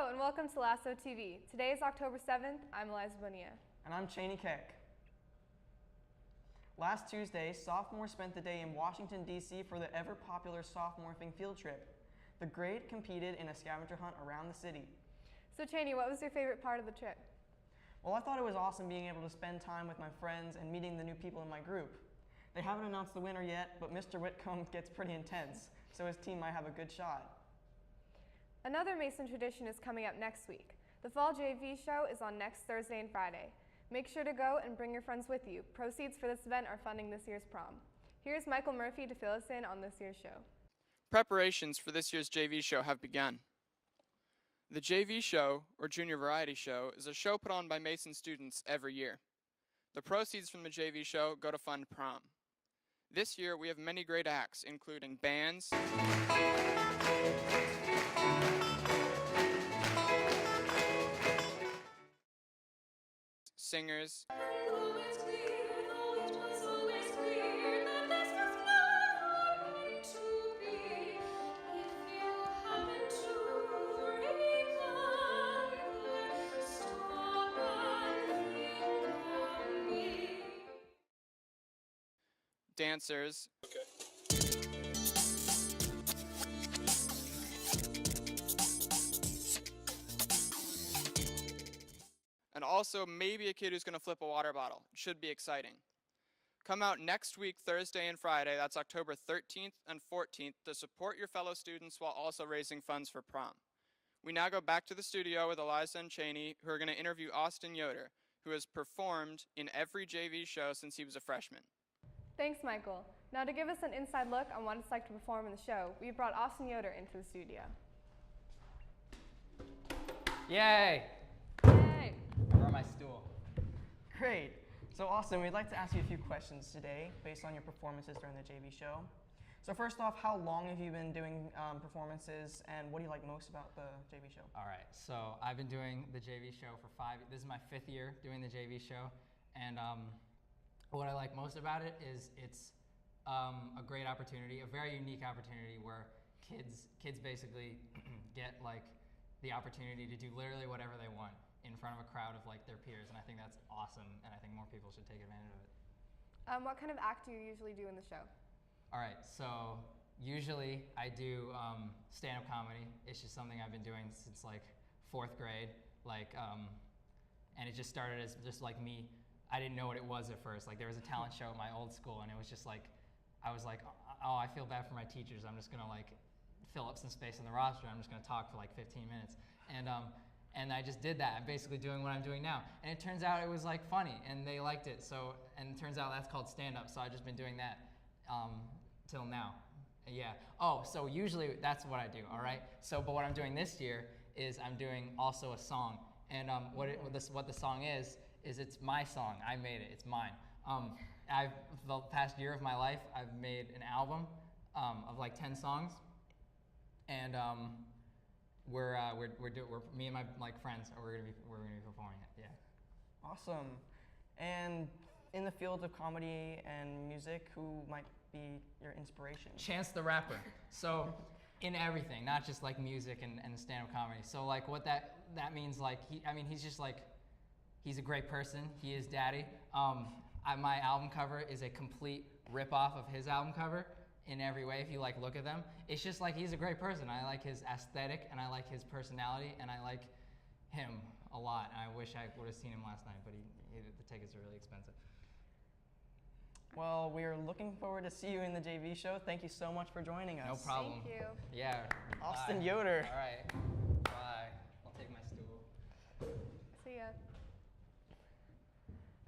Hello and welcome to Lasso TV. Today is October 7th. I'm Eliza Bonilla. And I'm Cheney Keck. Last Tuesday, Sophomore spent the day in Washington, D.C. for the ever-popular Sophomore-ing field trip. The grade competed in a scavenger hunt around the city. So Cheney, what was your favorite part of the trip? Well, I thought it was awesome being able to spend time with my friends and meeting the new people in my group. They haven't announced the winner yet, but Mr. Whitcomb gets pretty intense, so his team might have a good shot. Another Mason tradition is coming up next week. The Fall JV show is on next Thursday and Friday. Make sure to go and bring your friends with you. Proceeds for this event are funding this year's prom. Here's Michael Murphy to fill us in on this year's show. Preparations for this year's JV show have begun. The JV show, or Junior Variety Show, is a show put on by Mason students every year. The proceeds from the JV show go to fund prom. This year we have many great acts, including bands, singers, dancers, and also maybe a kid who's going to flip a water bottle. It should be exciting. Come out next week, Thursday and Friday, that's October 13th and 14th, to support your fellow students while also raising funds for prom. We now go back to the studio with Eliza and Cheney, who are going to interview Austin Yoder, who has performed in every JV show since he was a freshman. Thanks, Michael. Now to give us an inside look on what it's like to perform in the show, we've brought Austin Yoder into the studio. Yay! Yay! Where's my stool? Great. So Austin, we'd like to ask you a few questions today based on your performances during the JV show. So first off, how long have you been doing performances, and what do you like most about the JV show? All right, so I've been doing the JV show for this is my 5th year doing the JV show, and what I like most about it is it's a great opportunity, a very unique opportunity where kids basically get like the opportunity to do literally whatever they want in front of a crowd of like their peers, and I think that's awesome, and I think more people should take advantage of it. What kind of act do you usually do in the show? All right, so usually I do stand-up comedy. It's just something I've been doing since like 4th grade, and it just started as just like me. I didn't know what it was at first. Like there was a talent show at my old school, and it was just like, I was like, oh, I feel bad for my teachers. I'm just gonna like fill up some space in the roster. I'm just gonna talk for like 15 minutes, and I just did that. I'm basically doing what I'm doing now, and it turns out it was like funny, and they liked it. So, and it turns out that's called stand-up. So I've just been doing that till now. Yeah. Oh, so usually that's what I do. All right. So, but what I'm doing this year is I'm doing also a song, and what the song is it's my song. I made it. It's mine. The past year of my life, I've made an album of like 10 songs, and we're me and my like friends we're gonna be performing it. Yeah. Awesome. And in the field of comedy and music, who might be your inspiration? Chance the Rapper. So in everything, not just like music and stand-up comedy. So like what that means, like he's just like, he's a great person. He is daddy. My album cover is a complete rip-off of his album cover in every way. If you like look at them, it's just like he's a great person. I like his aesthetic, and I like his personality, and I like him a lot. And I wish I would have seen him last night, but the tickets are really expensive. Well, we are looking forward to see you in the JV show. Thank you so much for joining us. No problem. Thank you. Yeah. Austin Bye. Yoder. All right. Bye. I'll take my stool. See ya.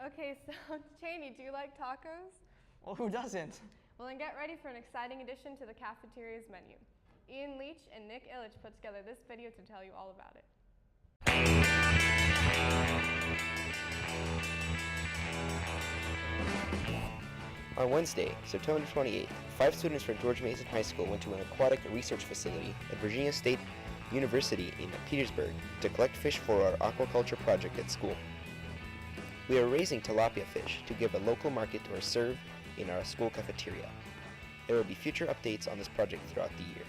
Okay, so Cheney, do you like tacos? Well, who doesn't? Well, then get ready for an exciting addition to the cafeteria's menu. Ian Leach and Nick Illich put together this video to tell you all about it. On Wednesday, September 28th, 5 students from George Mason High School went to an aquatic research facility at Virginia State University in Petersburg to collect fish for our aquaculture project at school. We are raising tilapia fish to give a local market or serve in our school cafeteria. There will be future updates on this project throughout the year.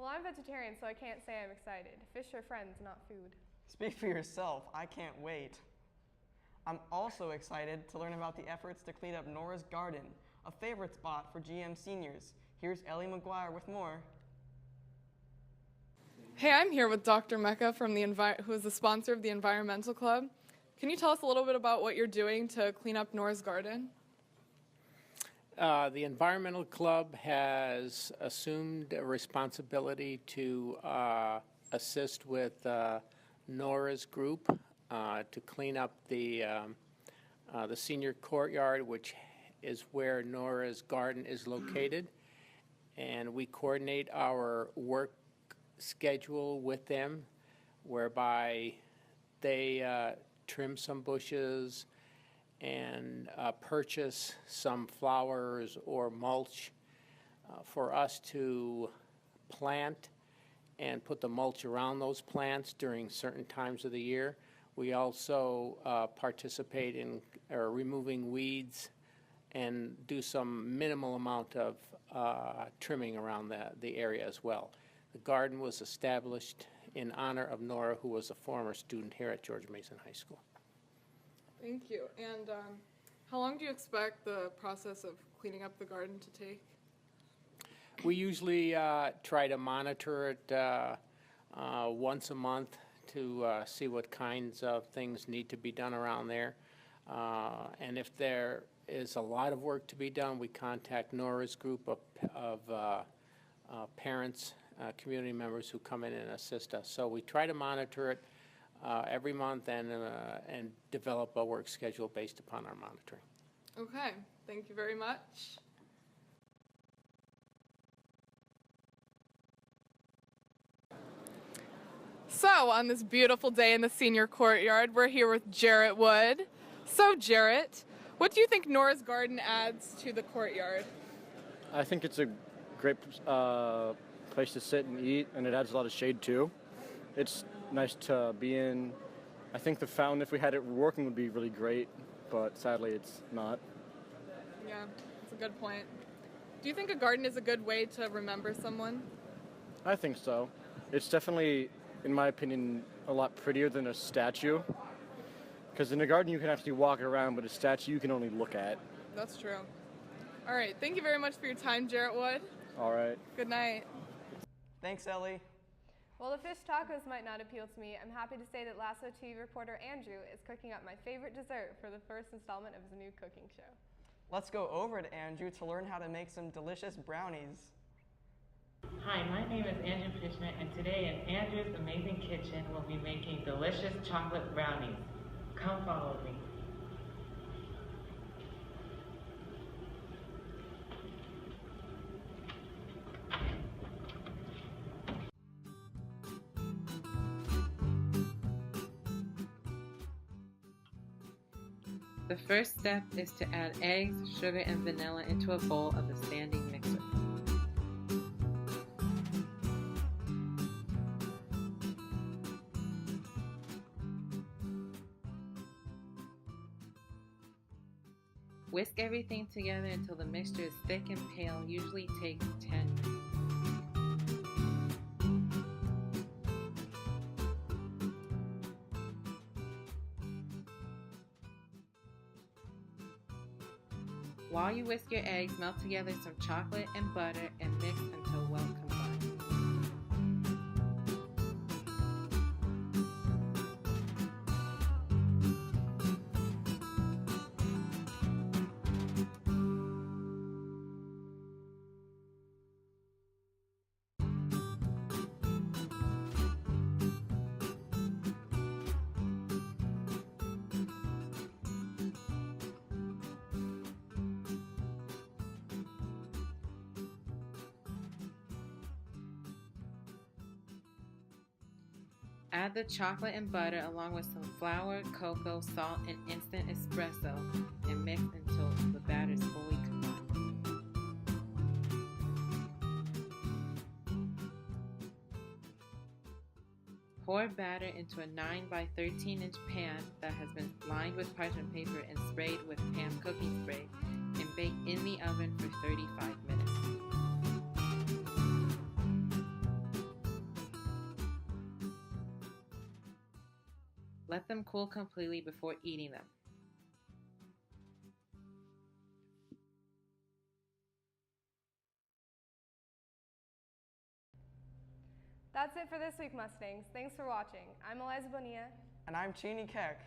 Well, I'm vegetarian, so I can't say I'm excited. Fish are friends, not food. Speak for yourself. I can't wait. I'm also excited to learn about the efforts to clean up Nora's garden, a favorite spot for GM seniors. Here's Ellie McGuire with more. Hey, I'm here with Dr. Mecca from who is the sponsor of the Environmental Club. Can you tell us a little bit about what you're doing to clean up Nora's garden? The Environmental Club has assumed a responsibility to assist with Nora's group to clean up the senior courtyard, which is where Nora's garden is located. And we coordinate our work schedule with them, whereby they trim some bushes and purchase some flowers or mulch for us to plant and put the mulch around those plants during certain times of the year. We also participate in removing weeds and do some minimal amount of trimming around the area as well. The garden was established in honor of Nora, who was a former student here at George Mason High School. Thank you. And how long do you expect the process of cleaning up the garden to take? We usually try to monitor it once a month to see what kinds of things need to be done around there. And if there is a lot of work to be done, we contact Nora's group of parents, community members who come in and assist us. So we try to monitor it every month and develop a work schedule based upon our monitoring. Okay, thank you very much. So, on this beautiful day in the senior courtyard, we're here with Jarrett Wood. So, Jarrett, what do you think Nora's garden adds to the courtyard? I think it's a great place to sit and eat, and it adds a lot of shade too. It's nice to be in. I think the fountain, if we had it working, would be really great, but sadly it's not. Yeah, that's a good point. Do you think a garden is a good way to remember someone? I think so. It's definitely, in my opinion, a lot prettier than a statue. Because in a garden you can actually walk around, but a statue you can only look at. That's true. All right, thank you very much for your time, Jarrett Wood. All right. Good night. Thanks, Ellie. While the fish tacos might not appeal to me, I'm happy to say that Lasso TV reporter Andrew is cooking up my favorite dessert for the first installment of his new cooking show. Let's go over to Andrew to learn how to make some delicious brownies. Hi, my name is Andrew Pishner, and today in Andrew's Amazing Kitchen, we'll be making delicious chocolate brownies. Come follow me. The first step is to add eggs, sugar, and vanilla into a bowl of a standing mixer. Whisk everything together until the mixture is thick and pale, usually takes 10 minutes. While you whisk your eggs, melt together some chocolate and butter and mix until well combined. Add the chocolate and butter along with some flour, cocoa, salt, and instant espresso and mix until the batter is fully combined. Pour batter into a 9 by 13 inch pan that has been lined with parchment paper and sprayed with pan cooking spray and bake in the oven for 35 minutes. Let them cool completely before eating them. That's it for this week, Mustangs. Thanks for watching. I'm Eliza Bonilla. And I'm Cheney Keck.